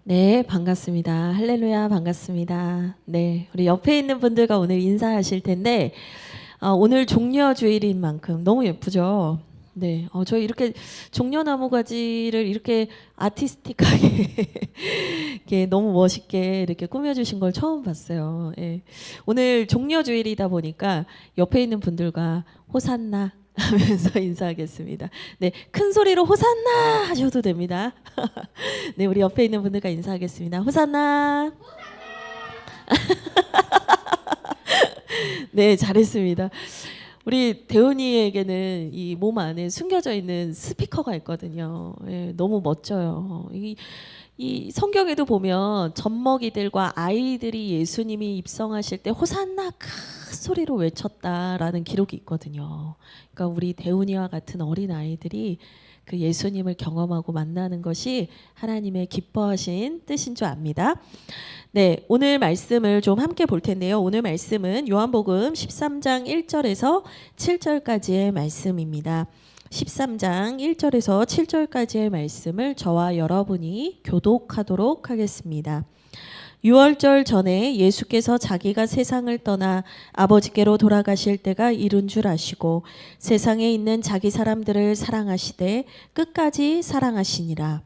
네, 반갑습니다. 할렐루야, 반갑습니다. 네, 우리 옆에 있는 분들과 오늘 인사하실 텐데, 오늘 종려주일인 만큼 너무 예쁘죠? 네, 저희 이렇게 종려나무 가지를 이렇게 아티스틱하게, 이렇게 너무 멋있게 이렇게 꾸며주신 걸 처음 봤어요. 예. 오늘 종려주일이다 보니까 옆에 있는 분들과 호산나 하면서 인사하겠습니다. 네, 큰 소리로 호산나 하셔도 됩니다. 네, 우리 옆에 있는 분들과 인사하겠습니다. 호산나. 네, 잘했습니다. 우리 대훈이에게는 이 몸 안에 숨겨져 있는 스피커가 있거든요. 예, 너무 멋져요. 이 성경에도 보면 젖먹이들과 아이들이 예수님이 입성하실 때 호산나 큰 소리로 외쳤다라는 기록이 있거든요. 그러니까 우리 대훈이와 같은 어린 아이들이 그 예수님을 경험하고 만나는 것이 하나님의 기뻐하신 뜻인 줄 압니다. 네, 오늘 말씀을 좀 함께 볼 텐데요. 오늘 말씀은 요한복음 13장 1절에서 7절까지의 말씀입니다. 13장 1절에서 7절까지의 말씀을 저와 여러분이 교독하도록 하겠습니다. 유월절 전에 예수께서 자기가 세상을 떠나 아버지께로 돌아가실 때가 이른 줄 아시고 세상에 있는 자기 사람들을 사랑하시되 끝까지 사랑하시니라.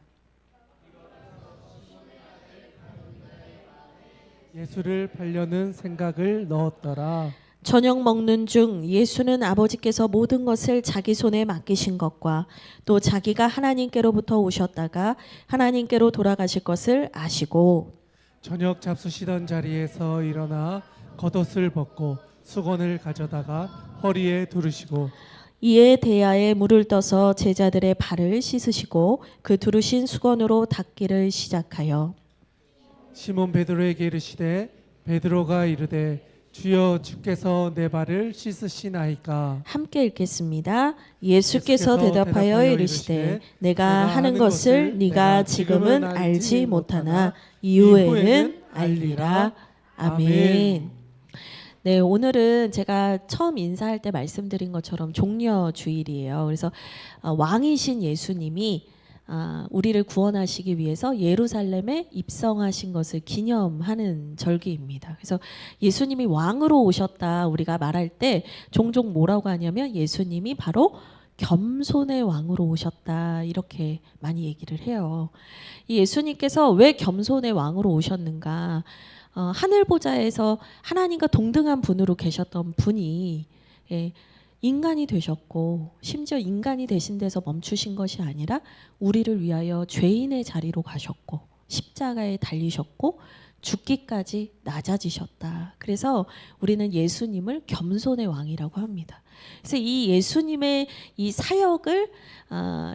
예수를 팔려는 생각을 넣었더라. 저녁 먹는 중 예수는 아버지께서 모든 것을 자기 손에 맡기신 것과 또 자기가 하나님께로부터 오셨다가 하나님께로 돌아가실 것을 아시고 저녁 잡수시던 자리에서 일어나 겉옷을 벗고 수건을 가져다가 허리에 두르시고 이에 대야에 물을 떠서 제자들의 발을 씻으시고 그 두르신 수건으로 닦기를 시작하여 시몬 베드로에게 이르시되 베드로가 이르되 주여 주께서 내 발을 씻으시나이까. 함께 읽겠습니다. 예수께서 대답하여 이르시되 내가 하는 것을 네가 지금은 알지 못하나 이후에는 알리라. 아멘. 네, 오늘은 제가 처음 인사할 때 말씀드린 것처럼 종려주일이에요. 그래서 왕이신 예수님이 우리를 구원하시기 위해서 예루살렘에 입성하신 것을 기념하는 절기입니다. 그래서 예수님이 왕으로 오셨다 우리가 말할 때 종종 뭐라고 하냐면 예수님이 바로 겸손의 왕으로 오셨다 이렇게 많이 얘기를 해요. 이 예수님께서 왜 겸손의 왕으로 오셨는가? 하늘 보좌에서 하나님과 동등한 분으로 계셨던 분이 인간이 되셨고 심지어 인간이 되신 데서 멈추신 것이 아니라 우리를 위하여 죄인의 자리로 가셨고 십자가에 달리셨고 죽기까지 낮아지셨다. 그래서 우리는 예수님을 겸손의 왕이라고 합니다. 그래서 이 예수님의 이 사역을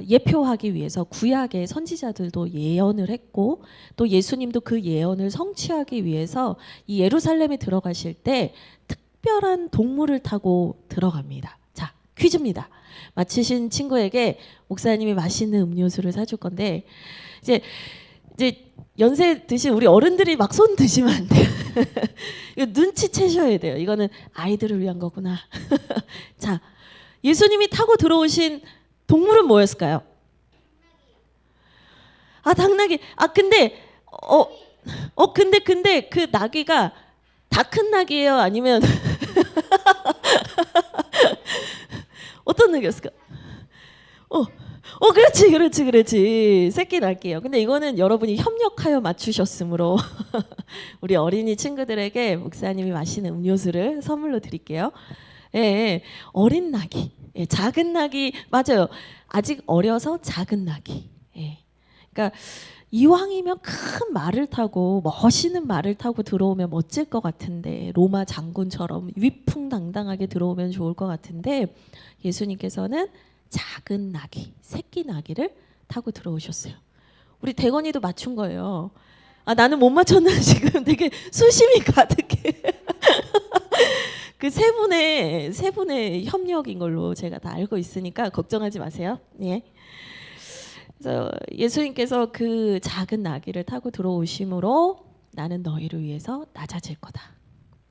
예표하기 위해서 구약의 선지자들도 예언을 했고 또 예수님도 그 예언을 성취하기 위해서 이 예루살렘에 들어가실 때 특별한 동물을 타고 들어갑니다. 자, 퀴즈입니다. 맞히신 친구에게 목사님이 맛있는 음료수를 사줄 건데 이제 연세 드신 우리 어른들이 막 손 드시면 안 돼요. 이거 눈치채셔야 돼요. 이거는 아이들을 위한 거구나. 자, 예수님이 타고 들어오신 동물은 뭐였을까요? 당나귀. 근데 그 나귀가 다 큰 나귀예요? 아니면 어떤 나귀였을까? 그렇지. 새끼 나귀예요. 근데 이거는 여러분이 협력하여 맞추셨으므로 우리 어린이 친구들에게 목사님이 마시는 음료수를 선물로 드릴게요. 예, 어린 나귀, 작은 나귀 맞아요. 아직 어려서 작은 나귀. 그러니까 이왕이면 큰 말을 타고 멋있는 말을 타고 들어오면 멋질 것 같은데 로마 장군처럼 위풍당당하게 들어오면 좋을 것 같은데 예수님께서는 작은 나귀, 새끼 나귀를 타고 들어오셨어요. 우리 대건이도 맞춘 거예요. 나는 못 맞췄나 지금 되게 수심이 가득해. 그 세 분의 협력인 걸로 제가 다 알고 있으니까 걱정하지 마세요. 예. 그래서 예수님께서 그 작은 나귀를 타고 들어오심으로 나는 너희를 위해서 낮아질 거다.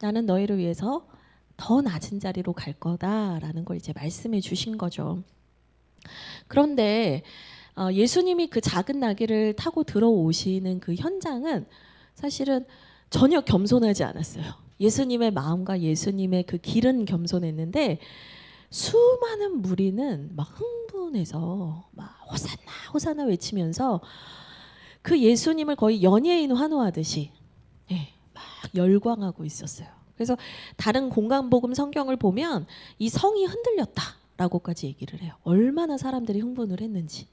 나는 너희를 위해서 더 낮은 자리로 갈 거다라는 걸 이제 말씀해 주신 거죠. 그런데 예수님이 그 작은 나귀를 타고 들어오시는 그 현장은 사실은 전혀 겸손하지 않았어요. 예수님의 마음과 예수님의 그 길은 겸손했는데 수많은 무리는 막 흥분해서 막 호산나 호산나 외치면서 그 예수님을 거의 연예인 환호하듯이 막 열광하고 있었어요. 그래서 다른 공간복음 성경을 보면 이 성이 흔들렸다라고까지 얘기를 해요. 얼마나 사람들이 흥분을 했는지.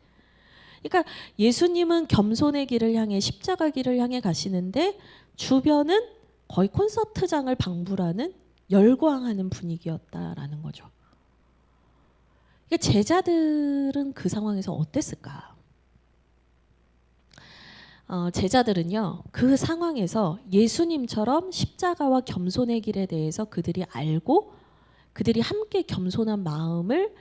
그러니까 예수님은 겸손의 길을 향해 십자가 길을 향해 가시는데 주변은 거의 콘서트장을 방불하는 열광하는 분위기였다라는 거죠. 그러니까 제자들은 그 상황에서 어땠을까? 제자들은요, 그 상황에서 예수님처럼 십자가와 겸손의 길에 대해서 그들이 알고 그들이 함께 겸손한 마음을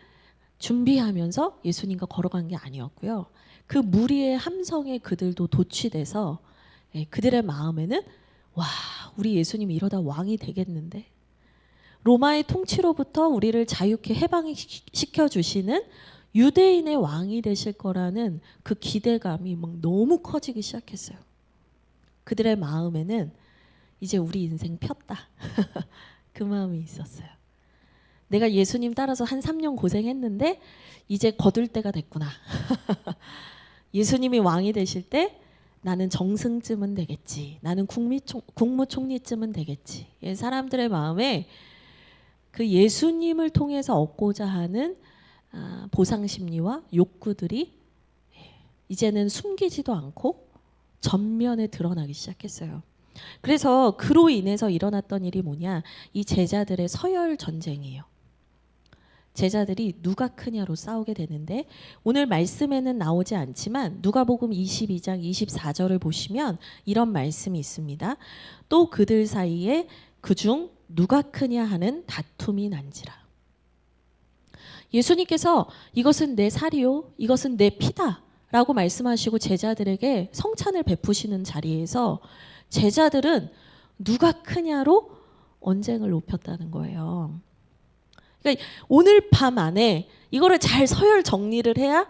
준비하면서 예수님과 걸어간 게 아니었고요. 그 무리의 함성에 그들도 도취돼서 그들의 마음에는 와, 우리 예수님이 이러다 왕이 되겠는데, 로마의 통치로부터 우리를 자유케 해방시켜 주시는 유대인의 왕이 되실 거라는 그 기대감이 막 너무 커지기 시작했어요. 그들의 마음에는 이제 우리 인생 폈다. 그 마음이 있었어요. 내가 예수님 따라서 한 3년 고생했는데 이제 거둘 때가 됐구나. 예수님이 왕이 되실 때 나는 정승쯤은 되겠지. 나는 국무총리쯤은 되겠지. 사람들의 마음에 그 예수님을 통해서 얻고자 하는 보상 심리와 욕구들이 이제는 숨기지도 않고 전면에 드러나기 시작했어요. 그래서 그로 인해서 일어났던 일이 뭐냐? 이 제자들의 서열 전쟁이에요. 제자들이 누가 크냐로 싸우게 되는데, 오늘 말씀에는 나오지 않지만 누가복음 22장 24절을 보시면 이런 말씀이 있습니다. 또 그들 사이에 그중 누가 크냐 하는 다툼이 난지라. 예수님께서 이것은 내 살이요, 이것은 내 피다 라고 말씀하시고 제자들에게 성찬을 베푸시는 자리에서 제자들은 누가 크냐로 언쟁을 높였다는 거예요. 그러니까 오늘 밤 안에 이거를 잘 서열 정리를 해야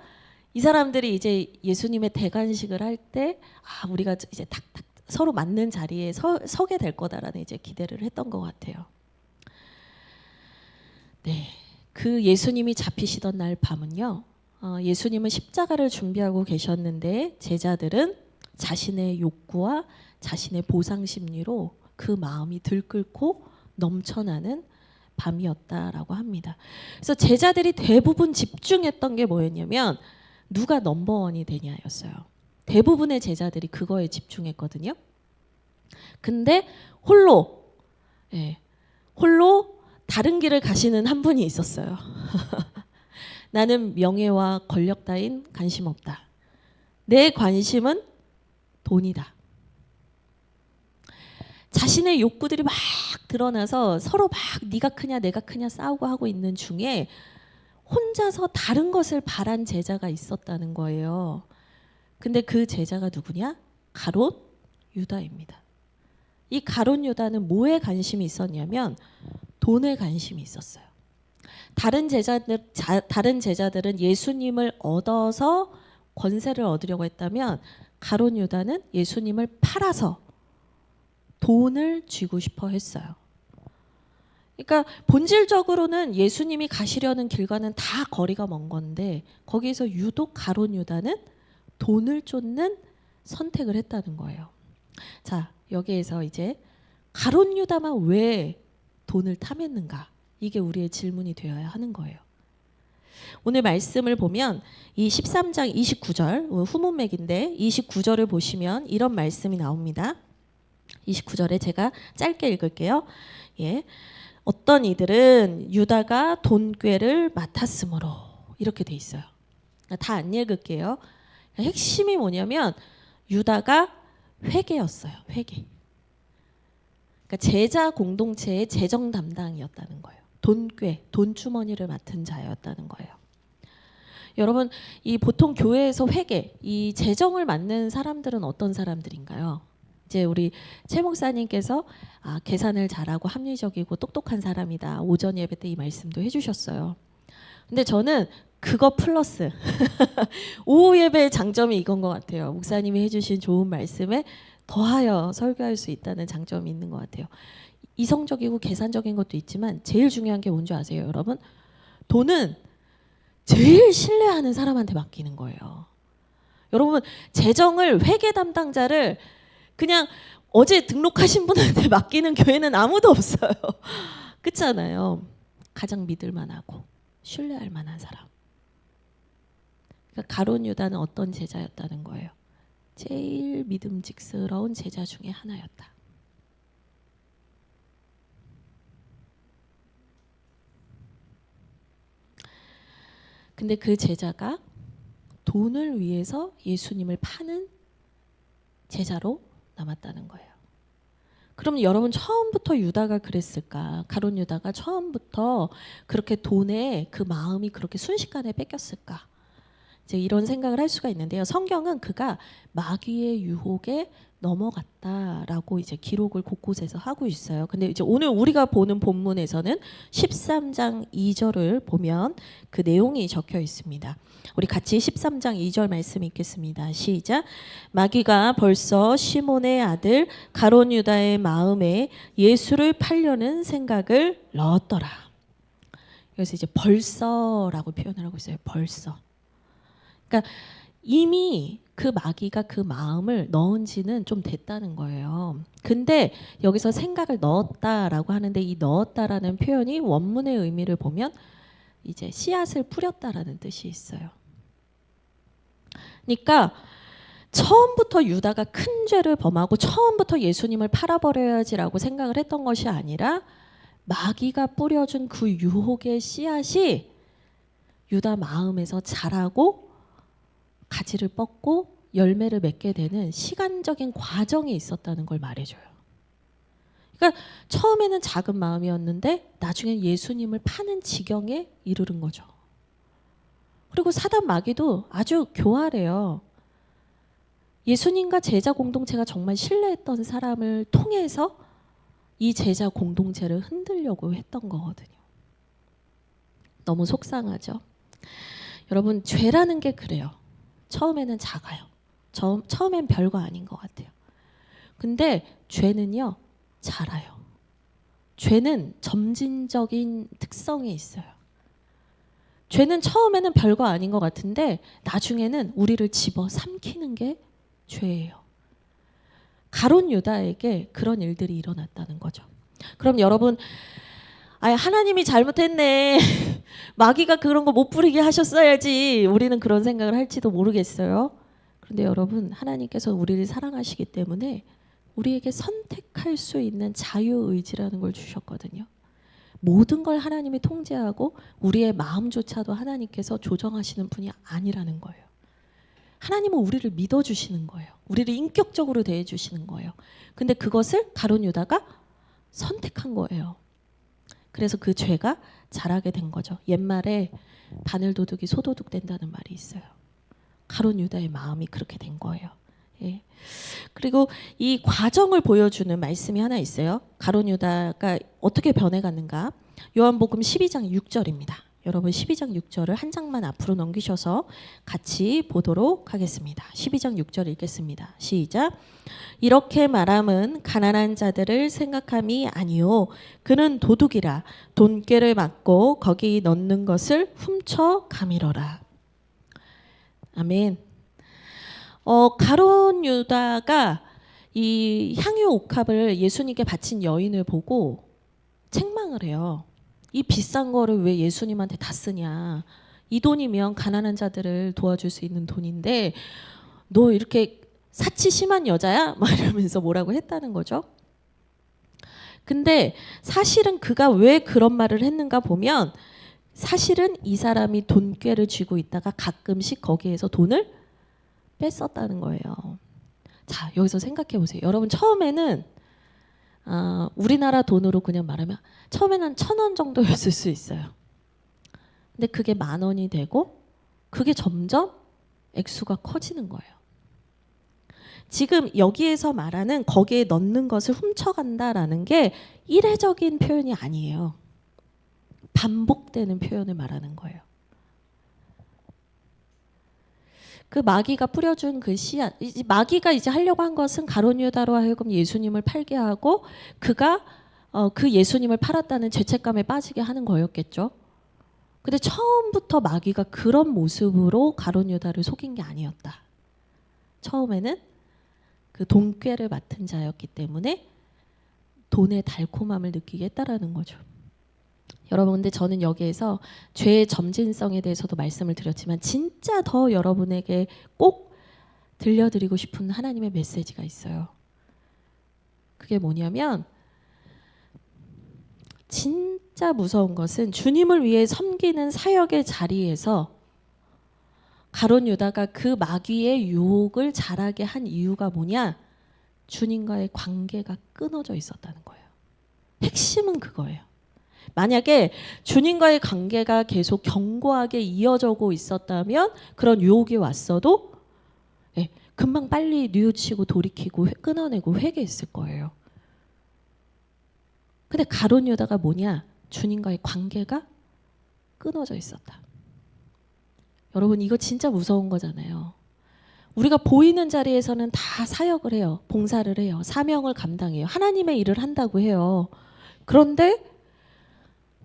이 사람들이 이제 예수님의 대관식을 할 때 우리가 이제 탁탁 서로 맞는 자리에 서게 될 거다라는 이제 기대를 했던 것 같아요. 네, 그 예수님이 잡히시던 날 밤은요, 예수님은 십자가를 준비하고 계셨는데 제자들은 자신의 욕구와 자신의 보상 심리로 그 마음이 들끓고 넘쳐나는 밤이었다라고 합니다. 그래서 제자들이 대부분 집중했던 게 뭐였냐면 누가 넘버원이 되냐였어요. 대부분의 제자들이 그거에 집중했거든요. 근데 홀로 다른 길을 가시는 한 분이 있었어요. 나는 명예와 권력 따윈 관심 없다. 내 관심은 돈이다. 자신의 욕구들이 막 드러나서 서로 막 네가 크냐 내가 크냐 싸우고 하고 있는 중에 혼자서 다른 것을 바란 제자가 있었다는 거예요. 근데 그 제자가 누구냐? 가롯 유다입니다. 이 가롯 유다는 뭐에 관심이 있었냐면 돈에 관심이 있었어요. 다른 제자들은 예수님을 얻어서 권세를 얻으려고 했다면 가롯 유다는 예수님을 팔아서 돈을 쥐고 싶어 했어요. 그러니까 본질적으로는 예수님이 가시려는 길과는 다 거리가 먼 건데 거기에서 유독 가롯 유다는 돈을 쫓는 선택을 했다는 거예요. 자, 여기에서 이제 가롯 유다만 왜 돈을 탐했는가? 이게 우리의 질문이 되어야 하는 거예요. 오늘 말씀을 보면 이 13장 29절 후문맥인데 29절을 보시면 이런 말씀이 나옵니다. 29절에 제가 짧게 읽을게요. 어떤 이들은 유다가 돈꾀를 맡았으므로 이렇게 돼 있어요. 다 안 읽을게요. 핵심이 뭐냐면 유다가 회계였어요. 회계. 그러니까 제자 공동체의 재정 담당이었다는 거예요. 돈꾀, 돈주머니를 맡은 자였다는 거예요. 여러분, 이 보통 교회에서 회계, 이 재정을 맡는 사람들은 어떤 사람들인가요? 이제 우리 최 목사님께서 계산을 잘하고 합리적이고 똑똑한 사람이다. 오전 예배 때 이 말씀도 해주셨어요. 근데 저는 그거 플러스 오후 예배의 장점이 이건 것 같아요. 목사님이 해주신 좋은 말씀에 더하여 설교할 수 있다는 장점이 있는 것 같아요. 이성적이고 계산적인 것도 있지만 제일 중요한 게 뭔지 아세요, 여러분? 돈은 제일 신뢰하는 사람한테 맡기는 거예요. 여러분, 재정을 회계 담당자를 그냥 어제 등록하신 분한테 맡기는 교회는 아무도 없어요. 그렇잖아요. 가장 믿을 만하고 신뢰할 만한 사람. 그러니까 가룟 유다는 어떤 제자였다는 거예요. 제일 믿음직스러운 제자 중에 하나였다. 근데 그 제자가 돈을 위해서 예수님을 파는 제자로 남았다는 거예요. 그럼 여러분 처음부터 유다가 그랬을까? 가룟 유다가 처음부터 그렇게 돈에 그 마음이 그렇게 순식간에 뺏겼을까? 이제 이런 생각을 할 수가 있는데요. 성경은 그가 마귀의 유혹에 넘어갔다라고 이제 기록을 곳곳에서 하고 있어요. 근데 이제 오늘 우리가 보는 본문에서는 13장 2절을 보면 그 내용이 적혀 있습니다. 우리 같이 13장 2절 말씀 읽겠습니다. 시작. 마귀가 벌써 시몬의 아들 가룟 유다의 마음에 예수를 팔려는 생각을 넣었더라. 그래서 이제 벌써라고 표현을 하고 있어요. 벌써. 그러니까 이미 그 마귀가 그 마음을 넣은 지는 좀 됐다는 거예요. 근데 여기서 생각을 넣었다라고 하는데 이 넣었다라는 표현이 원문의 의미를 보면 이제 씨앗을 뿌렸다라는 뜻이 있어요. 그러니까 처음부터 유다가 큰 죄를 범하고 처음부터 예수님을 팔아버려야지라고 생각을 했던 것이 아니라 마귀가 뿌려준 그 유혹의 씨앗이 유다 마음에서 자라고 가지를 뻗고 열매를 맺게 되는 시간적인 과정이 있었다는 걸 말해줘요. 그러니까 처음에는 작은 마음이었는데 나중엔 예수님을 파는 지경에 이르는 거죠. 그리고 사단 마귀도 아주 교활해요. 예수님과 제자 공동체가 정말 신뢰했던 사람을 통해서 이 제자 공동체를 흔들려고 했던 거거든요. 너무 속상하죠. 여러분, 죄라는 게 그래요. 처음에는 작아요. 처음엔 별거 아닌 것 같아요. 근데 죄는요, 자라요. 죄는 점진적인 특성이 있어요. 죄는 처음에는 별거 아닌 것 같은데 나중에는 우리를 집어 삼키는 게 죄예요. 가룟 유다에게 그런 일들이 일어났다는 거죠. 그럼 여러분, 하나님이 잘못했네. 마귀가 그런 거 못 부리게 하셨어야지. 우리는 그런 생각을 할지도 모르겠어요. 그런데 여러분, 하나님께서 우리를 사랑하시기 때문에 우리에게 선택할 수 있는 자유의지라는 걸 주셨거든요. 모든 걸 하나님이 통제하고 우리의 마음조차도 하나님께서 조정하시는 분이 아니라는 거예요. 하나님은 우리를 믿어주시는 거예요. 우리를 인격적으로 대해주시는 거예요. 근데 그것을 가룟 유다가 선택한 거예요. 그래서 그 죄가 자라게 된 거죠. 옛말에 바늘도둑이 소도둑 된다는 말이 있어요. 가룟 유다의 마음이 그렇게 된 거예요. 예. 그리고 이 과정을 보여주는 말씀이 하나 있어요. 가룟 유다가 어떻게 변해갔는가? 요한복음 12장 6절입니다. 여러분 12장 6절을 한 장만 앞으로 넘기셔서 같이 보도록 하겠습니다. 12장 6절 읽겠습니다. 시작. 이렇게 말함은 가난한 자들을 생각함이 아니요 그는 도둑이라 돈꾀를 맞고 거기 넣는 것을 훔쳐 가미러라. 아멘. 가룟 유다가 이 향유 옥합을 예수님께 바친 여인을 보고 책망을 해요. 이 비싼 거를 왜 예수님한테 다 쓰냐. 이 돈이면 가난한 자들을 도와줄 수 있는 돈인데 너 이렇게 사치 심한 여자야? 막 이러면서 뭐라고 했다는 거죠. 근데 사실은 그가 왜 그런 말을 했는가 보면 사실은 이 사람이 돈꾀를 쥐고 있다가 가끔씩 거기에서 돈을 뺐었다는 거예요. 자, 여기서 생각해 보세요. 여러분 처음에는 우리나라 돈으로 그냥 말하면 처음에는 1,000원 정도였을 수 있어요. 근데 그게 10,000원이 되고 그게 점점 액수가 커지는 거예요. 지금 여기에서 말하는 거기에 넣는 것을 훔쳐간다라는 게 일회적인 표현이 아니에요. 반복되는 표현을 말하는 거예요. 그 마귀가 뿌려준 그 씨앗, 마귀가 이제 하려고 한 것은 가룟 유다로 하여금 예수님을 팔게 하고 그가 그 예수님을 팔았다는 죄책감에 빠지게 하는 거였겠죠. 근데 처음부터 마귀가 그런 모습으로 가룟 유다를 속인 게 아니었다. 처음에는 그 돈꾀를 맡은 자였기 때문에 돈의 달콤함을 느끼게 했다라는 거죠. 여러분, 근데 저는 여기에서 죄의 점진성에 대해서도 말씀을 드렸지만 진짜 더 여러분에게 꼭 들려드리고 싶은 하나님의 메시지가 있어요. 그게 뭐냐면 진짜 무서운 것은 주님을 위해 섬기는 사역의 자리에서 가룟 유다가 그 마귀의 유혹을 잘하게 한 이유가 뭐냐? 주님과의 관계가 끊어져 있었다는 거예요. 핵심은 그거예요. 만약에 주님과의 관계가 계속 견고하게 이어져고 있었다면 그런 유혹이 왔어도 금방 빨리 뉘우치고 돌이키고 끊어내고 회개했을 거예요. 근데 가룟 유다가 뭐냐? 주님과의 관계가 끊어져 있었다. 여러분, 이거 진짜 무서운 거잖아요. 우리가 보이는 자리에서는 다 사역을 해요. 봉사를 해요. 사명을 감당해요. 하나님의 일을 한다고 해요. 그런데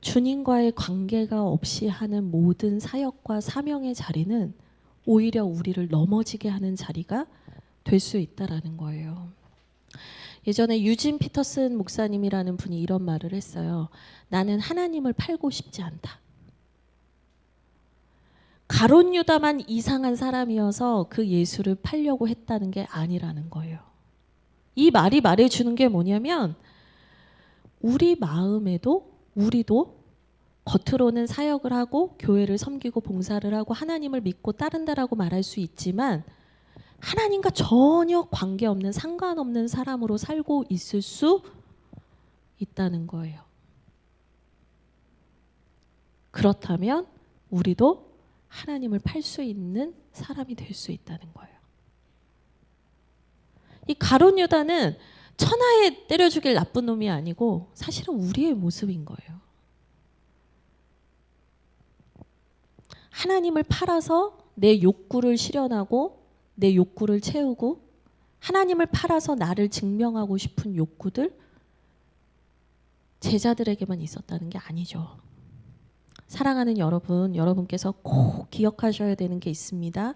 주님과의 관계가 없이 하는 모든 사역과 사명의 자리는 오히려 우리를 넘어지게 하는 자리가 될 수 있다라는 거예요. 예전에 유진 피터슨 목사님이라는 분이 이런 말을 했어요. 나는 하나님을 팔고 싶지 않다. 가룟 유다만 이상한 사람이어서 그 예수를 팔려고 했다는 게 아니라는 거예요. 이 말이 말해주는 게 뭐냐면 우리 마음에도 우리도 겉으로는 사역을 하고 교회를 섬기고 봉사를 하고 하나님을 믿고 따른다라고 말할 수 있지만 하나님과 전혀 관계없는 상관없는 사람으로 살고 있을 수 있다는 거예요. 그렇다면 우리도 하나님을 팔 수 있는 사람이 될 수 있다는 거예요. 이 가룟 유다는 천하에 때려 죽일 나쁜 놈이 아니고 사실은 우리의 모습인 거예요. 하나님을 팔아서 내 욕구를 실현하고 내 욕구를 채우고 하나님을 팔아서 나를 증명하고 싶은 욕구들 제자들에게만 있었다는 게 아니죠. 사랑하는 여러분, 여러분께서 꼭 기억하셔야 되는 게 있습니다.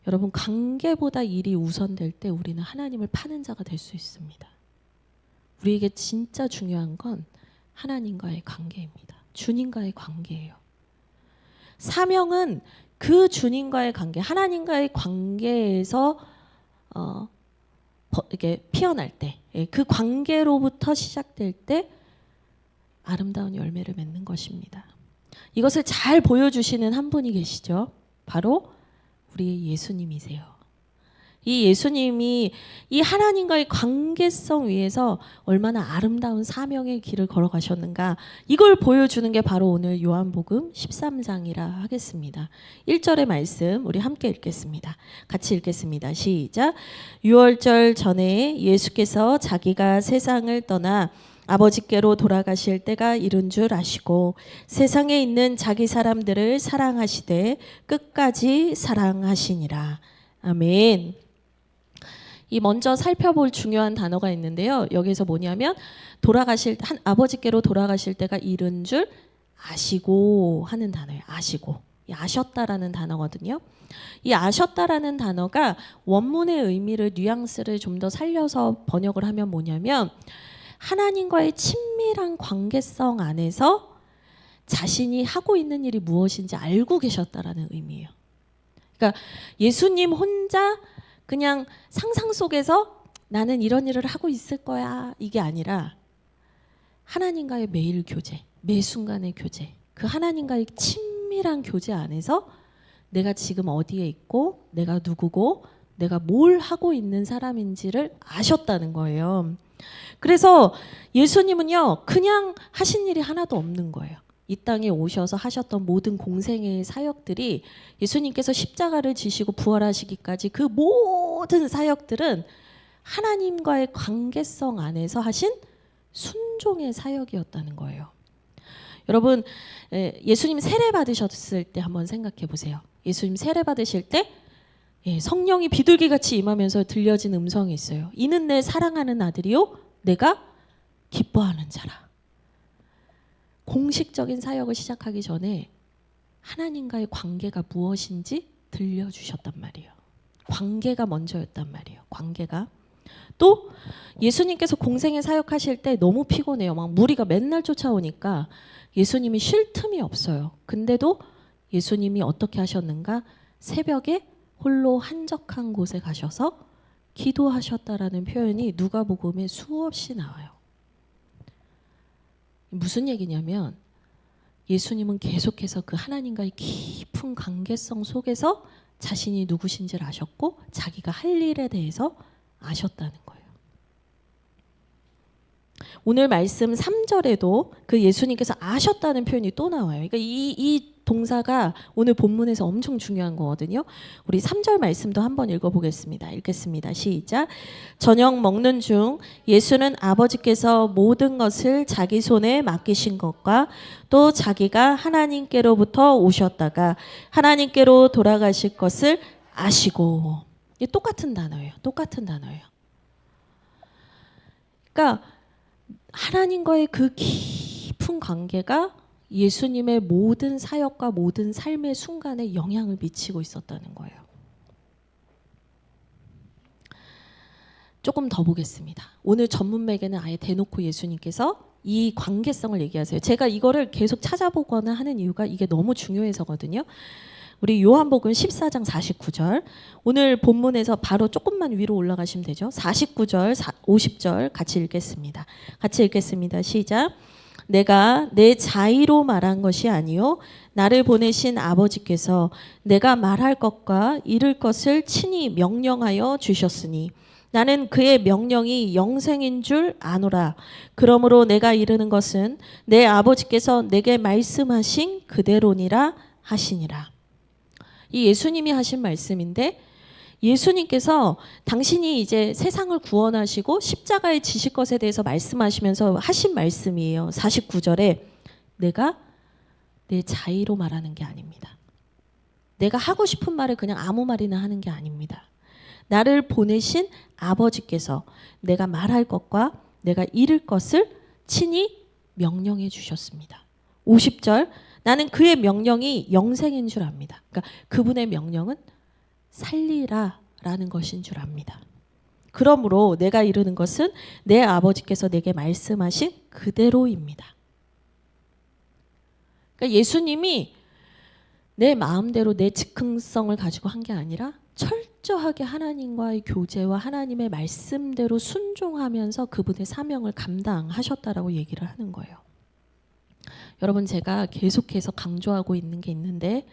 여러분, 관계보다 일이 우선될 때 우리는 하나님을 파는 자가 될 수 있습니다. 우리에게 진짜 중요한 건 하나님과의 관계입니다. 주님과의 관계예요. 사명은 그 주님과의 관계, 하나님과의 관계에서 이게 피어날 때, 그 관계로부터 시작될 때 아름다운 열매를 맺는 것입니다. 이것을 잘 보여주시는 한 분이 계시죠. 바로 우리 예수님이세요. 이 예수님이 이 하나님과의 관계성 위에서 얼마나 아름다운 사명의 길을 걸어가셨는가, 이걸 보여주는 게 바로 오늘 요한복음 13장이라 하겠습니다. 1절의 말씀 우리 함께 읽겠습니다. 같이 읽겠습니다. 시작. 유월절 전에 예수께서 자기가 세상을 떠나 아버지께로 돌아가실 때가 이른 줄 아시고 세상에 있는 자기 사람들을 사랑하시되 끝까지 사랑하시니라. 아멘. 이 먼저 살펴볼 중요한 단어가 있는데요. 여기서 뭐냐면 아버지께로 돌아가실 때가 이른 줄 아시고 하는 단어예요. 아시고. 이 아셨다라는 단어거든요. 이 아셨다라는 단어가 원문의 의미를 뉘앙스를 좀 더 살려서 번역을 하면 뭐냐면 하나님과의 친밀한 관계성 안에서 자신이 하고 있는 일이 무엇인지 알고 계셨다라는 의미예요. 그러니까 예수님 혼자 그냥 상상 속에서 나는 이런 일을 하고 있을 거야 이게 아니라 하나님과의 매일 교제, 매 순간의 교제, 그 하나님과의 친밀한 교제 안에서 내가 지금 어디에 있고 내가 누구고 내가 뭘 하고 있는 사람인지를 아셨다는 거예요. 그래서 예수님은요 그냥 하신 일이 하나도 없는 거예요. 이 땅에 오셔서 하셨던 모든 공생애의 사역들이 예수님께서 십자가를 지시고 부활하시기까지 그 모든 사역들은 하나님과의 관계성 안에서 하신 순종의 사역이었다는 거예요. 여러분, 예수님 세례 받으셨을 때 한번 생각해 보세요. 예수님 세례 받으실 때 성령이 비둘기같이 임하면서 들려진 음성이 있어요. 이는 내 사랑하는 아들이요 내가 기뻐하는 자라. 공식적인 사역을 시작하기 전에 하나님과의 관계가 무엇인지 들려주셨단 말이에요. 관계가 먼저였단 말이에요. 관계가. 또 예수님께서 공생애 사역하실 때 너무 피곤해요. 막 무리가 맨날 쫓아오니까 예수님이 쉴 틈이 없어요. 근데도 예수님이 어떻게 하셨는가? 새벽에 홀로 한적한 곳에 가셔서 기도하셨다라는 표현이 누가복음에 수없이 나와요. 무슨 얘기냐면 예수님은 계속해서 그 하나님과의 깊은 관계성 속에서 자신이 누구신지를 아셨고 자기가 할 일에 대해서 아셨다는 거예요. 오늘 말씀 3절에도 그 예수님께서 아셨다는 표현이 또 나와요. 그러니까 이 동사가 오늘 본문에서 엄청 중요한 거거든요. 우리 3절 말씀도 한번 읽어보겠습니다. 읽겠습니다. 시작. 저녁 먹는 중 예수는 아버지께서 모든 것을 자기 손에 맡기신 것과 또 자기가 하나님께로부터 오셨다가 하나님께로 돌아가실 것을 아시고. 이게 똑같은 단어예요. 똑같은 단어예요. 그러니까 하나님과의 그 깊은 관계가 예수님의 모든 사역과 모든 삶의 순간에 영향을 미치고 있었다는 거예요. 조금 더 보겠습니다. 오늘 전문 매개는 아예 대놓고 예수님께서 이 관계성을 얘기하세요. 제가 이거를 계속 찾아보거나 하는 이유가 이게 너무 중요해서거든요. 우리 요한복음 14장 49절 오늘 본문에서 바로 조금만 위로 올라가시면 되죠. 49절, 50절 같이 읽겠습니다. 같이 읽겠습니다. 시작. 내가 내 자의로 말한 것이 아니요 나를 보내신 아버지께서 내가 말할 것과 이룰 것을 친히 명령하여 주셨으니 나는 그의 명령이 영생인 줄 아노라. 그러므로 내가 이르는 것은 내 아버지께서 내게 말씀하신 그대로니라 하시니라. 이 예수님이 하신 말씀인데 예수님께서 당신이 이제 세상을 구원하시고 십자가에 지실 것에 대해서 말씀하시면서 하신 말씀이에요. 49절에 내가 내 자의로 말하는 게 아닙니다. 내가 하고 싶은 말을 그냥 아무 말이나 하는 게 아닙니다. 나를 보내신 아버지께서 내가 말할 것과 내가 이룰 것을 친히 명령해 주셨습니다. 50절 나는 그의 명령이 영생인 줄 압니다. 그러니까 그분의 명령은 살리라 라는 것인 줄 압니다. 그러므로 내가 이루는 것은 내 아버지께서 내게 말씀하신 그대로입니다. 그러니까 예수님이 내 마음대로 내 즉흥성을 가지고 한 게 아니라 철저하게 하나님과의 교제와 하나님의 말씀대로 순종하면서 그분의 사명을 감당하셨다라고 얘기를 하는 거예요. 여러분 제가 계속해서 강조하고 있는 게 있는데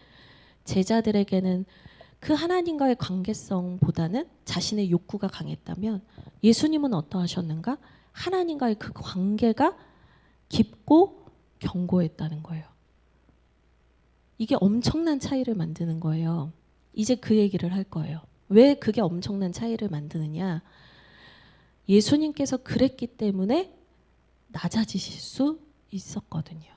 제자들에게는 그 하나님과의 관계성보다는 자신의 욕구가 강했다면 예수님은 어떠하셨는가? 하나님과의 그 관계가 깊고 견고했다는 거예요. 이게 엄청난 차이를 만드는 거예요. 이제 그 얘기를 할 거예요. 왜 그게 엄청난 차이를 만드느냐? 예수님께서 그랬기 때문에 낮아지실 수 있었거든요.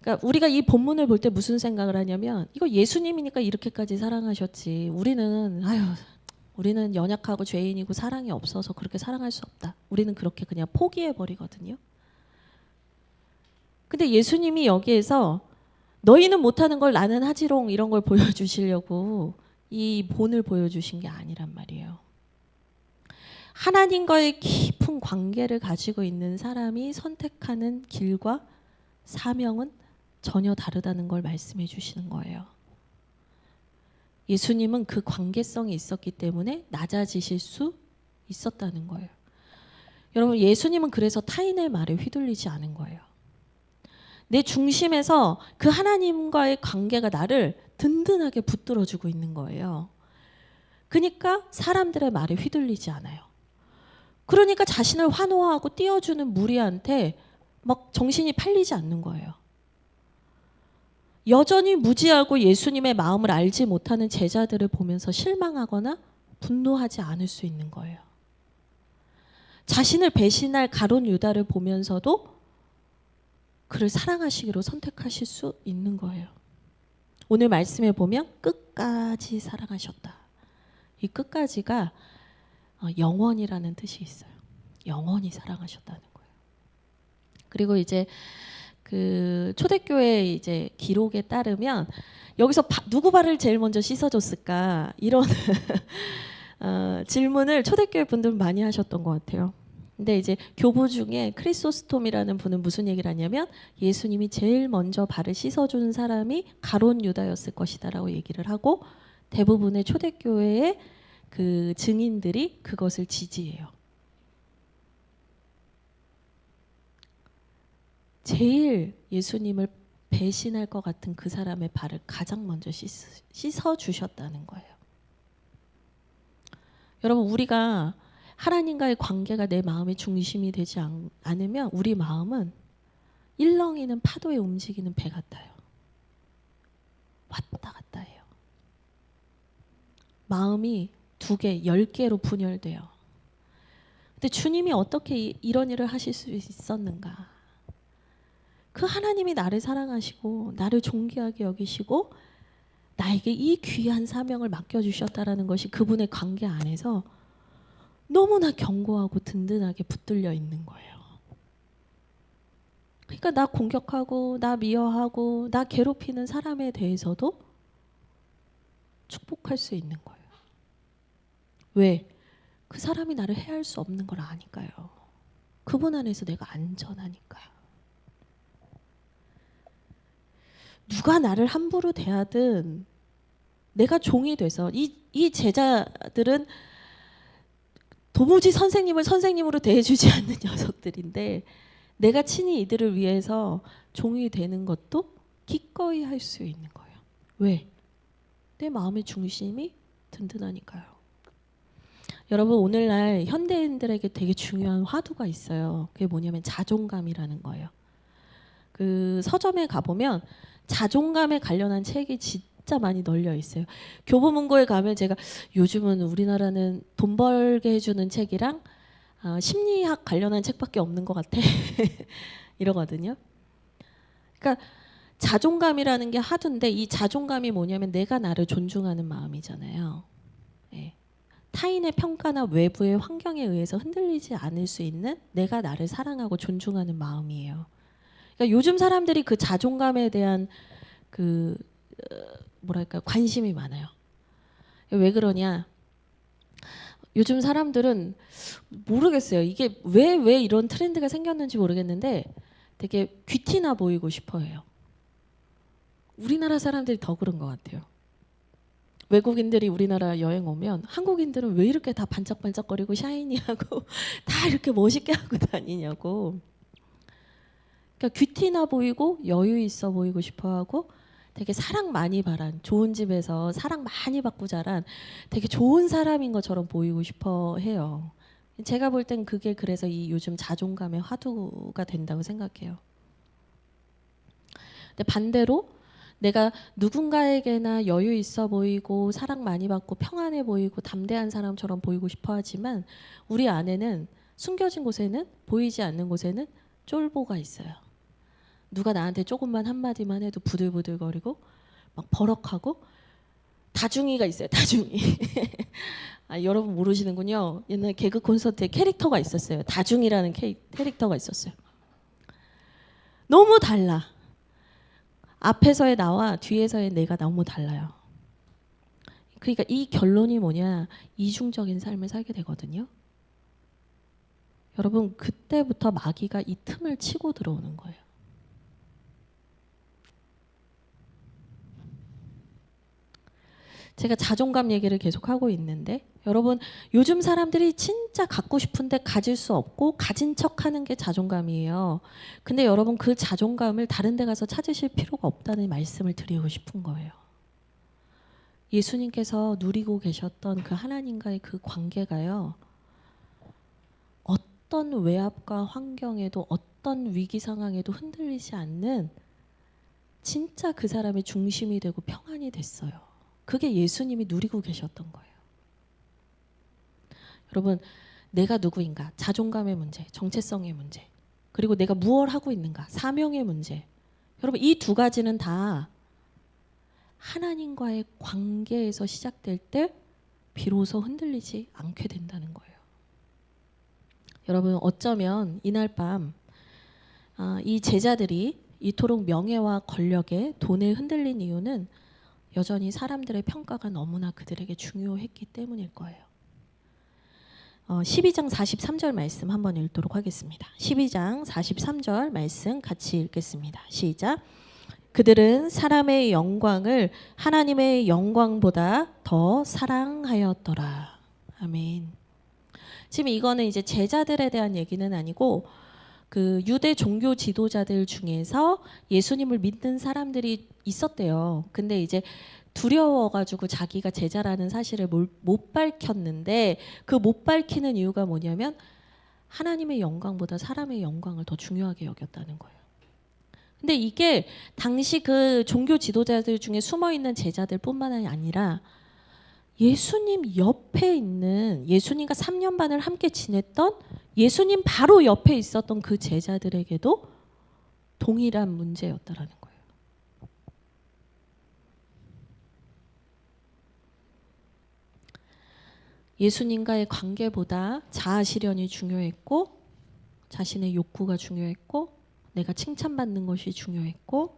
그러니까 우리가 이 본문을 볼 때 무슨 생각을 하냐면 이거 예수님이니까 이렇게까지 사랑하셨지. 우리는 연약하고 죄인이고 사랑이 없어서 그렇게 사랑할 수 없다. 우리는 그렇게 그냥 포기해버리거든요. 근데 예수님이 여기에서 너희는 못하는 걸 나는 하지롱 이런 걸 보여주시려고 이 본을 보여주신 게 아니란 말이에요. 하나님과의 깊은 관계를 가지고 있는 사람이 선택하는 길과 사명은 전혀 다르다는 걸 말씀해 주시는 거예요. 예수님은 그 관계성이 있었기 때문에 낮아지실 수 있었다는 거예요. 여러분 예수님은 그래서 타인의 말에 휘둘리지 않은 거예요. 내 중심에서 그 하나님과의 관계가 나를 든든하게 붙들어주고 있는 거예요. 그러니까 사람들의 말에 휘둘리지 않아요. 그러니까 자신을 환호하고 띄워주는 무리한테 막 정신이 팔리지 않는 거예요. 여전히 무지하고 예수님의 마음을 알지 못하는 제자들을 보면서 실망하거나 분노하지 않을 수 있는 거예요. 자신을 배신할 가룟 유다를 보면서도 그를 사랑하시기로 선택하실 수 있는 거예요. 오늘 말씀에 보면 끝까지 사랑하셨다. 이 끝까지가 영원이라는 뜻이 있어요. 영원히 사랑하셨다는 거예요. 그리고 이제 그 초대교회 이제 기록에 따르면 여기서 누구 발을 제일 먼저 씻어줬을까 이런 질문을 초대교회 분들 많이 하셨던 것 같아요. 근데 이제 교부 중에 크리소스톰이라는 분은 무슨 얘기를 하냐면 예수님이 제일 먼저 발을 씻어준 사람이 가룟 유다였을 것이다라고 얘기를 하고 대부분의 초대교회의 그 증인들이 그것을 지지해요. 제일 예수님을 배신할 것 같은 그 사람의 발을 가장 먼저 씻어주셨다는 거예요. 여러분, 우리가 하나님과의 관계가 내 마음의 중심이 되지 않으면 우리 마음은 일렁이는 파도에 움직이는 배 같아요. 왔다 갔다 해요. 마음이 2개, 10개로 분열돼요. 근데 주님이 어떻게 이런 일을 하실 수 있었는가? 그 하나님이 나를 사랑하시고 나를 존귀하게 여기시고 나에게 이 귀한 사명을 맡겨주셨다라는 것이 그분의 관계 안에서 너무나 견고하고 든든하게 붙들려 있는 거예요. 그러니까 나 공격하고 나 미워하고 나 괴롭히는 사람에 대해서도 축복할 수 있는 거예요. 왜? 그 사람이 나를 해할 수 없는 걸 아니까요. 그분 안에서 내가 안전하니까요. 누가 나를 함부로 대하든 내가 종이 돼서 이 제자들은 도무지 선생님을 선생님으로 대해주지 않는 녀석들인데 내가 친히 이들을 위해서 종이 되는 것도 기꺼이 할 수 있는 거예요. 왜? 내 마음의 중심이 든든하니까요. 여러분, 오늘날 현대인들에게 되게 중요한 화두가 있어요. 그게 뭐냐면 자존감이라는 거예요. 그 서점에 가보면 자존감에 관련한 책이 진짜 많이 널려 있어요. 교보문고에 가면 제가 요즘은 우리나라는 돈 벌게 해주는 책이랑 심리학 관련한 책밖에 없는 것 같아 이러거든요. 그러니까 자존감이라는 게 하던데 이 자존감이 뭐냐면 내가 나를 존중하는 마음이잖아요. 네. 타인의 평가나 외부의 환경에 의해서 흔들리지 않을 수 있는 내가 나를 사랑하고 존중하는 마음이에요. 그러니까 요즘 사람들이 그 자존감에 대한 그 뭐랄까 관심이 많아요. 왜 그러냐? 요즘 사람들은 모르겠어요. 이게 왜 이런 트렌드가 생겼는지 모르겠는데 되게 귀티나 보이고 싶어해요. 우리나라 사람들이 더 그런 것 같아요. 외국인들이 우리나라 여행 오면 한국인들은 왜 이렇게 다 반짝반짝거리고 샤이니하고 다 이렇게 멋있게 하고 다니냐고. 그러니까 귀티나 보이고 여유 있어 보이고 싶어하고 되게 사랑 많이 바란 좋은 집에서 사랑 많이 받고 자란 되게 좋은 사람인 것처럼 보이고 싶어 해요. 제가 볼 땐 그게 그래서 이 요즘 자존감의 화두가 된다고 생각해요. 근데 반대로 내가 누군가에게나 여유 있어 보이고 사랑 많이 받고 평안해 보이고 담대한 사람처럼 보이고 싶어 하지만 우리 안에는 숨겨진 곳에는 보이지 않는 곳에는 쫄보가 있어요. 누가 나한테 조금만 한마디만 해도 부들부들거리고 막 버럭하고 다중이가 있어요. 다중이. 여러분 모르시는군요. 옛날 개그 콘서트에 캐릭터가 있었어요. 다중이라는 캐릭터가 있었어요. 너무 달라. 앞에서의 나와 뒤에서의 내가 너무 달라요. 그러니까 이 결론이 뭐냐? 이중적인 삶을 살게 되거든요. 여러분 그때부터 마귀가 이 틈을 치고 들어오는 거예요. 제가 자존감 얘기를 계속 하고 있는데 여러분 요즘 사람들이 진짜 갖고 싶은데 가질 수 없고 가진 척하는 게 자존감이에요. 근데 여러분 그 자존감을 다른 데 가서 찾으실 필요가 없다는 말씀을 드리고 싶은 거예요. 예수님께서 누리고 계셨던 그 하나님과의 그 관계가요. 어떤 외압과 환경에도 어떤 위기 상황에도 흔들리지 않는 진짜 그 사람의 중심이 되고 평안이 됐어요. 그게 예수님이 누리고 계셨던 거예요. 여러분 내가 누구인가? 자존감의 문제, 정체성의 문제, 그리고 내가 무엇을 하고 있는가? 사명의 문제. 여러분 이 두 가지는 다 하나님과의 관계에서 시작될 때 비로소 흔들리지 않게 된다는 거예요. 여러분, 어쩌면 이날 밤 이 제자들이 이토록 명예와 권력에 돈에 흔들린 이유는 여전히 사람들의 평가가 너무나 그들에게 중요했기 때문일 거예요. 12장 43절 말씀 한번 읽도록 하겠습니다. 12장 43절 말씀 같이 읽겠습니다. 시작. 그들은 사람의 영광을 하나님의 영광보다 더 사랑하였더라. 아멘. 지금 이거는 이제 제자들에 대한 얘기는 아니고 그 유대 종교 지도자들 중에서 예수님을 믿는 사람들이 있었대요. 근데 이제 두려워가지고 자기가 제자라는 사실을 못 밝혔는데, 그 못 밝히는 이유가 뭐냐면 하나님의 영광보다 사람의 영광을 더 중요하게 여겼다는 거예요. 근데 이게 당시 그 종교 지도자들 중에 숨어있는 제자들뿐만 아니라 예수님 옆에 있는, 예수님과 3년 반을 함께 지냈던 예수님 바로 옆에 있었던 그 제자들에게도 동일한 문제였다라는 거예요. 예수님과의 관계보다 자아 실현이 중요했고, 자신의 욕구가 중요했고, 내가 칭찬받는 것이 중요했고,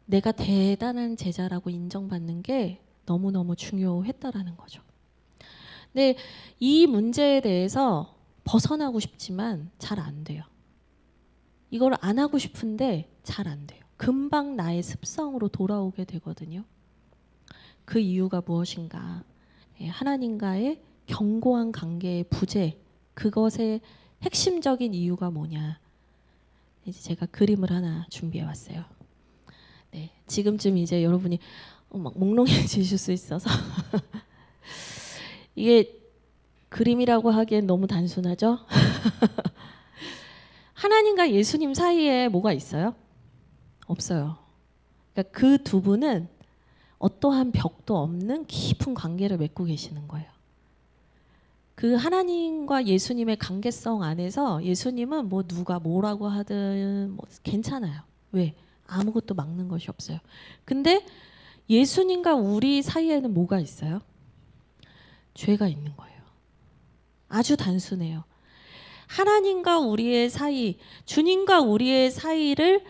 내가 대단한 제자라고 인정받는 게 너무너무 중요했다라는 거죠. 근데 이 문제에 대해서 벗어나고 싶지만 잘 안 돼요. 이걸 안 하고 싶은데 잘 안 돼요. 금방 나의 습성으로 돌아오게 되거든요. 그 이유가 무엇인가? 하나님과의 견고한 관계의 부재, 그것의 핵심적인 이유가 뭐냐? 이제 제가 그림을 하나 준비해 왔어요. 네, 지금쯤 이제 여러분이 막 몽롱해지실 수 있어서 이게 그림이라고 하기엔 너무 단순하죠? 하나님과 예수님 사이에 뭐가 있어요? 없어요. 그러니까 그 두 분은 어떠한 벽도 없는 깊은 관계를 맺고 계시는 거예요. 그 하나님과 예수님의 관계성 안에서 예수님은 뭐 누가 뭐라고 하든 뭐 괜찮아요. 왜? 아무것도 막는 것이 없어요. 근데 예수님과 우리 사이에는 뭐가 있어요? 죄가 있는 거예요. 아주 단순해요. 하나님과 우리의 사이, 주님과 우리의 사이를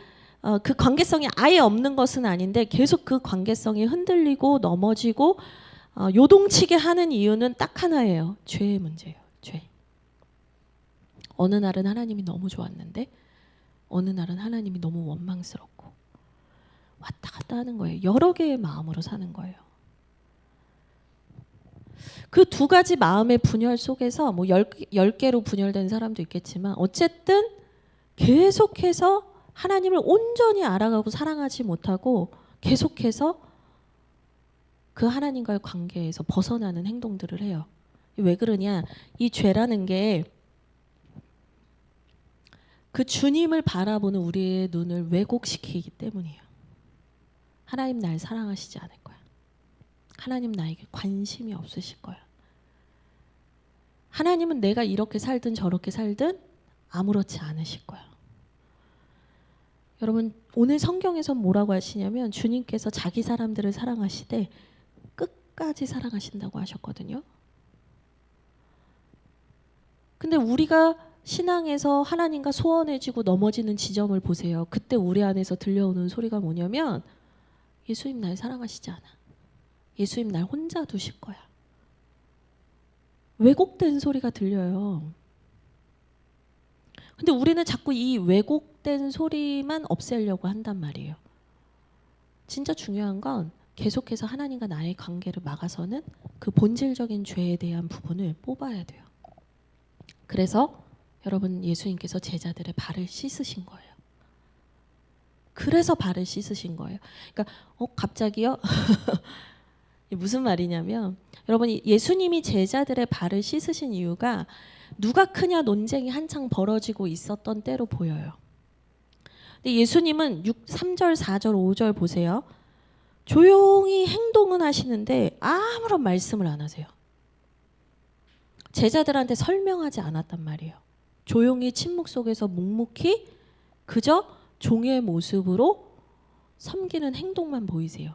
그 관계성이 아예 없는 것은 아닌데 계속 그 관계성이 흔들리고 넘어지고 요동치게 하는 이유는 딱 하나예요. 죄의 문제예요. 죄. 어느 날은 하나님이 너무 좋았는데 어느 날은 하나님이 너무 원망스럽고 왔다 갔다 하는 거예요. 여러 개의 마음으로 사는 거예요. 그 두 가지 마음의 분열 속에서 뭐 10개로 분열된 사람도 있겠지만 어쨌든 계속해서 하나님을 온전히 알아가고 사랑하지 못하고 계속해서 그 하나님과의 관계에서 벗어나는 행동들을 해요. 왜 그러냐? 이 죄라는 게 그 주님을 바라보는 우리의 눈을 왜곡시키기 때문이에요. 하나님 날 사랑하시지 않을 거야. 하나님 나에게 관심이 없으실 거야. 하나님은 내가 이렇게 살든 저렇게 살든 아무렇지 않으실 거야. 여러분, 오늘 성경에서 뭐라고 하시냐면 주님께서 자기 사람들을 사랑하시되 끝까지 사랑하신다고 하셨거든요. 근데 우리가 신앙에서 하나님과 소원해지고 넘어지는 지점을 보세요. 그때 우리 안에서 들려오는 소리가 뭐냐면 예수님 날 사랑하시지 않아. 예수님 날 혼자 두실 거야. 왜곡된 소리가 들려요. 근데 우리는 자꾸 이 왜곡된 소리만 없애려고 한단 말이에요. 진짜 중요한 건 계속해서 하나님과 나의 관계를 막아서는 그 본질적인 죄에 대한 부분을 뽑아야 돼요. 그래서 여러분, 예수님께서 제자들의 발을 씻으신 거예요. 그래서 발을 씻으신 거예요. 그러니까 갑자기요? 무슨 말이냐면 여러분, 예수님이 제자들의 발을 씻으신 이유가 누가 크냐 논쟁이 한창 벌어지고 있었던 때로 보여요. 근데 예수님은 3절, 4절, 5절 보세요. 조용히 행동은 하시는데 아무런 말씀을 안 하세요. 제자들한테 설명하지 않았단 말이에요. 조용히 침묵 속에서 묵묵히 그저 종의 모습으로 섬기는 행동만 보이세요.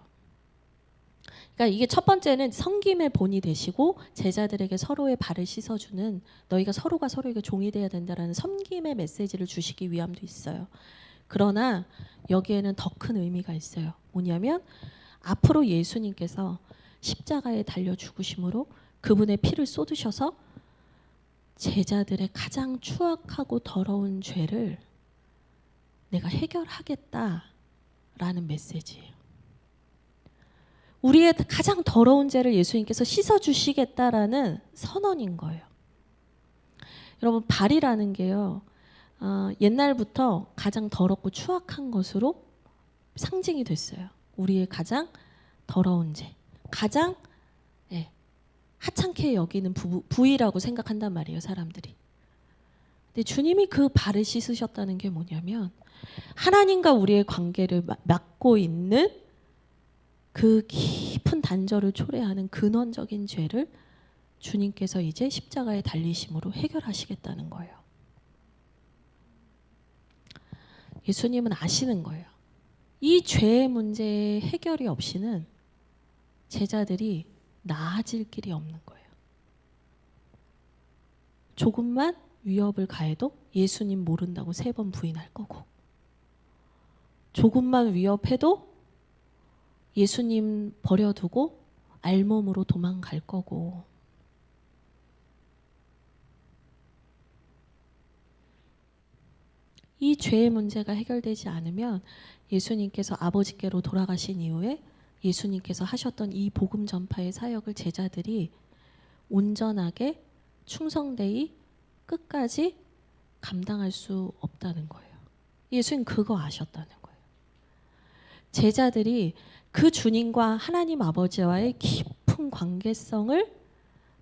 그러니까 이게 첫 번째는 섬김의 본이 되시고 제자들에게 서로의 발을 씻어주는, 너희가 서로가 서로에게 종이 돼야 된다라는 섬김의 메시지를 주시기 위함도 있어요. 그러나 여기에는 더 큰 의미가 있어요. 뭐냐면 앞으로 예수님께서 십자가에 달려 죽으심으로 그분의 피를 쏟으셔서 제자들의 가장 추악하고 더러운 죄를 내가 해결하겠다라는 메시지예요. 우리의 가장 더러운 죄를 예수님께서 씻어주시겠다라는 선언인 거예요. 여러분, 발이라는 게요, 옛날부터 가장 더럽고 추악한 것으로 상징이 됐어요. 우리의 가장 더러운 죄, 가장 하찮게 여기는 부위라고 생각한단 말이에요, 사람들이. 근데 주님이 그 발을 씻으셨다는 게 뭐냐면 하나님과 우리의 관계를 막고 있는 그 깊은 단절을 초래하는 근원적인 죄를 주님께서 이제 십자가에 달리심으로 해결하시겠다는 거예요. 예수님은 아시는 거예요. 이 죄의 문제의 해결이 없이는 제자들이 나아질 길이 없는 거예요. 조금만 위협을 가해도 예수님 모른다고 3번 부인할 거고, 조금만 위협해도 예수님 버려두고 알몸으로 도망갈 거고, 이 죄의 문제가 해결되지 않으면 예수님께서 아버지께로 돌아가신 이후에 예수님께서 하셨던 이 복음 전파의 사역을 제자들이 온전하게 충성되이 끝까지 감당할 수 없다는 거예요. 예수님 그거 아셨다는 거예요. 제자들이 그 주님과 하나님 아버지와의 깊은 관계성을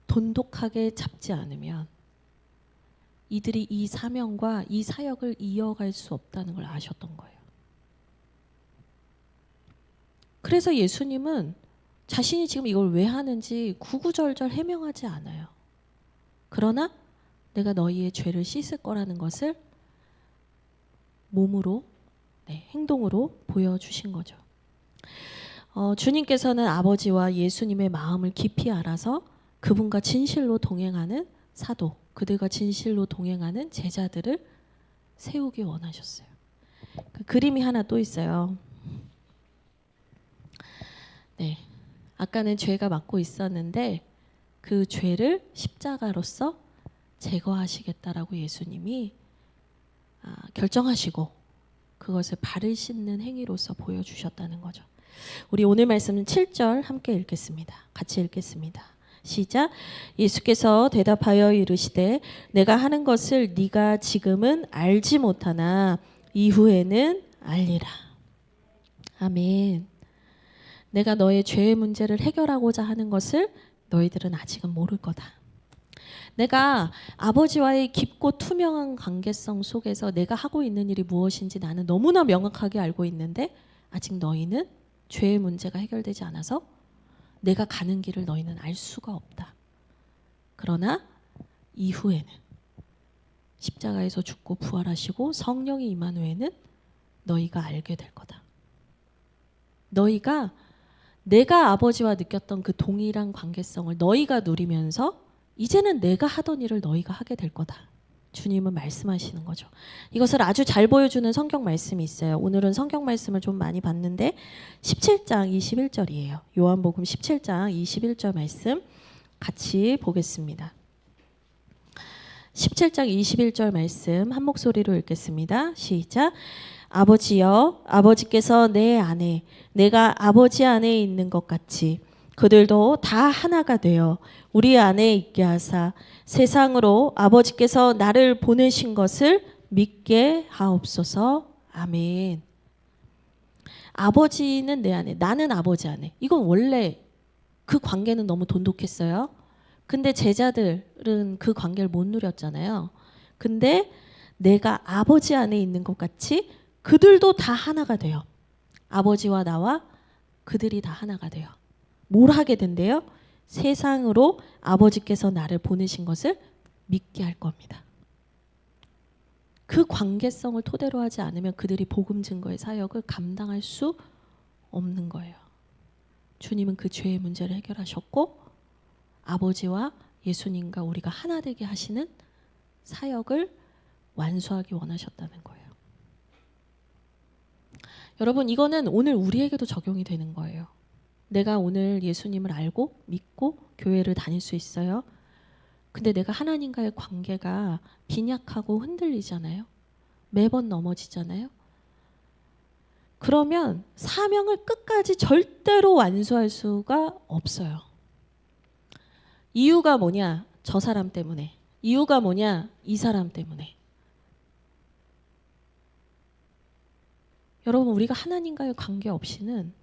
돈독하게 잡지 않으면 이들이 이 사명과 이 사역을 이어갈 수 없다는 걸 아셨던 거예요. 그래서 예수님은 자신이 지금 이걸 왜 하는지 구구절절 해명하지 않아요. 그러나 내가 너희의 죄를 씻을 거라는 것을 몸으로, 행동으로 보여주신 거죠. 주님께서는 아버지와 예수님의 마음을 깊이 알아서 그분과 진실로 동행하는 사도, 그들과 진실로 동행하는 제자들을 세우기 원하셨어요. 그 그림이 하나 또 있어요. 네, 아까는 죄가 맡고 있었는데 그 죄를 십자가로서 제거하시겠다라고 예수님이 결정하시고 그것을 발을 씻는 행위로서 보여주셨다는 거죠. 우리 오늘 말씀은 7절 함께 읽겠습니다. 같이 읽겠습니다. 시작. 예수께서 대답하여 이르시되 내가 하는 것을 네가 지금은 알지 못하나 이후에는 알리라. 아멘. 내가 너의 죄의 문제를 해결하고자 하는 것을 너희들은 아직은 모를 거다. 내가 아버지와의 깊고 투명한 관계성 속에서 내가 하고 있는 일이 무엇인지 나는 너무나 명확하게 알고 있는데 아직 너희는 죄의 문제가 해결되지 않아서 내가 가는 길을 너희는 알 수가 없다. 그러나 이후에는 십자가에서 죽고 부활하시고 성령이 임한 후에는 너희가 알게 될 거다. 너희가 내가 아버지와 느꼈던 그 동일한 관계성을 너희가 누리면서 이제는 내가 하던 일을 너희가 하게 될 거다. 주님은 말씀하시는 거죠. 이것을 아주 잘 보여주는 성경 말씀이 있어요. 오늘은 성경 말씀을 좀 많이 봤는데 17장 21절이에요. 요한복음 17장 21절 말씀 같이 보겠습니다. 17장 21절 말씀 한 목소리로 읽겠습니다. 시작. 아버지여, 아버지께서 내 안에, 내가 아버지 안에 있는 것 같이 그들도 다 하나가 되어 우리 안에 있게 하사 세상으로 아버지께서 나를 보내신 것을 믿게 하옵소서. 아멘. 아버지는 내 안에, 나는 아버지 안에. 이건 원래 그 관계는 너무 돈독했어요. 근데 제자들은 그 관계를 못 누렸잖아요. 근데 내가 아버지 안에 있는 것 같이 그들도 다 하나가 돼요. 아버지와 나와 그들이 다 하나가 돼요. 뭘 하게 된대요? 세상으로 아버지께서 나를 보내신 것을 믿게 할 겁니다. 그 관계성을 토대로 하지 않으면 그들이 복음 증거의 사역을 감당할 수 없는 거예요. 주님은 그 죄의 문제를 해결하셨고 아버지와 예수님과 우리가 하나 되게 하시는 사역을 완수하기 원하셨다는 거예요. 여러분, 이거는 오늘 우리에게도 적용이 되는 거예요. 내가 오늘 예수님을 알고 믿고 교회를 다닐 수 있어요. 근데 내가 하나님과의 관계가 빈약하고 흔들리잖아요. 매번 넘어지잖아요. 그러면 사명을 끝까지 절대로 완수할 수가 없어요. 이유가 뭐냐? 저 사람 때문에. 이유가 뭐냐? 이 사람 때문에. 여러분, 우리가 하나님과의 관계 없이는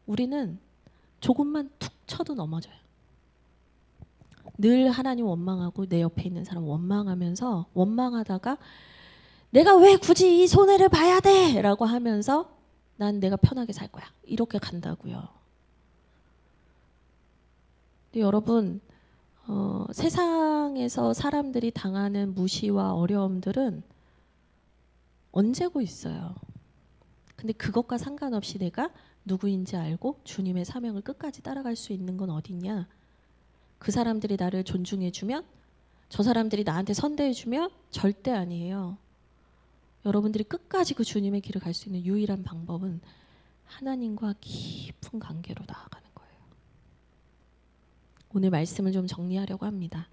우리는 조금만 툭 쳐도 넘어져요. 늘 하나님 원망하고 내 옆에 있는 사람 원망하면서 원망하다가 내가 왜 굳이 이 손해를 봐야 돼? 라고 하면서 난 내가 편하게 살 거야. 이렇게 간다고요. 근데 여러분, 세상에서 사람들이 당하는 무시와 어려움들은 언제고 있어요. 근데 그것과 상관없이 내가 누구인지 알고 주님의 사명을 끝까지 따라갈 수 있는 건 어디냐? 그 사람들이 나를 존중해주면, 저 사람들이 나한테 선대해주면 절대 아니에요. 여러분들이 끝까지 그 주님의 길을 갈 수 있는 유일한 방법은 하나님과 깊은 관계로 나아가는 거예요. 오늘 말씀을 좀 정리하려고 합니다.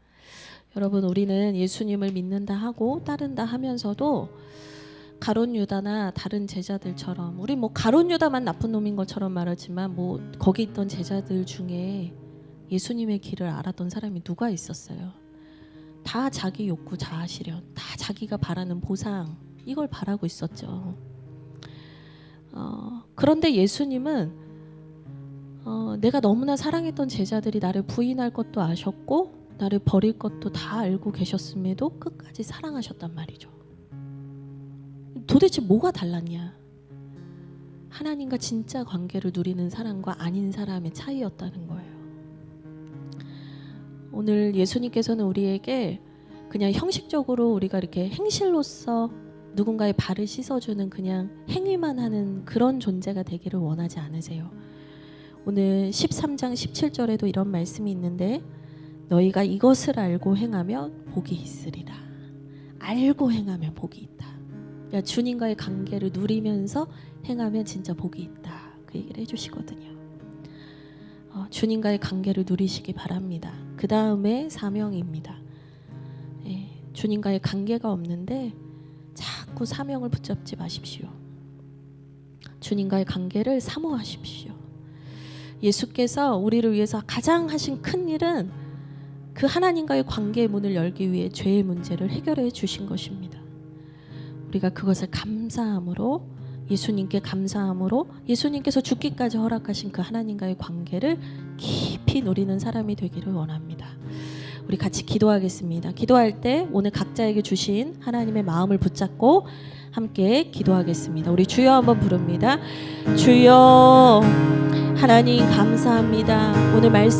여러분, 우리는 예수님을 믿는다 하고 따른다 하면서도 가룟 유다나 다른 제자들처럼, 우리 뭐 가룟 유다만 나쁜 놈인 것처럼 말하지만 뭐 거기 있던 제자들 중에 예수님의 길을 알았던 사람이 누가 있었어요? 다 자기 욕구 자아 실현, 다 자기가 바라는 보상, 이걸 바라고 있었죠. 그런데 예수님은 내가 너무나 사랑했던 제자들이 나를 부인할 것도 아셨고 나를 버릴 것도 다 알고 계셨음에도 끝까지 사랑하셨단 말이죠. 도대체 뭐가 달랐냐? 하나님과 진짜 관계를 누리는 사람과 아닌 사람의 차이였다는 거예요. 오늘 예수님께서는 우리에게 그냥 형식적으로 우리가 이렇게 행실로서 누군가의 발을 씻어주는 그냥 행위만 하는 그런 존재가 되기를 원하지 않으세요. 오늘 13장 17절에도 이런 말씀이 있는데 너희가 이것을 알고 행하면 복이 있으리라. 알고 행하면 복이 있다. 그러니까 주님과의 관계를 누리면서 행하면 진짜 복이 있다. 그 얘기를 해주시거든요. 주님과의 관계를 누리시기 바랍니다. 그 다음에 사명입니다. 주님과의 관계가 없는데 자꾸 사명을 붙잡지 마십시오. 주님과의 관계를 사모하십시오. 예수께서 우리를 위해서 가장 하신 큰 일은 그 하나님과의 관계의 문을 열기 위해 죄의 문제를 해결해 주신 것입니다. 우리가 그것을 감사함으로, 예수님께 감사함으로, 예수님께서 죽기까지 허락하신 그 하나님과의 관계를 깊이 누리는 사람이 되기를 원합니다. 우리 같이 기도하겠습니다. 기도할 때 오늘 각자에게 주신 하나님의 마음을 붙잡고 함께 기도하겠습니다. 우리 주여 한번 부릅니다. 주여, 하나님 감사합니다. 오늘 말씀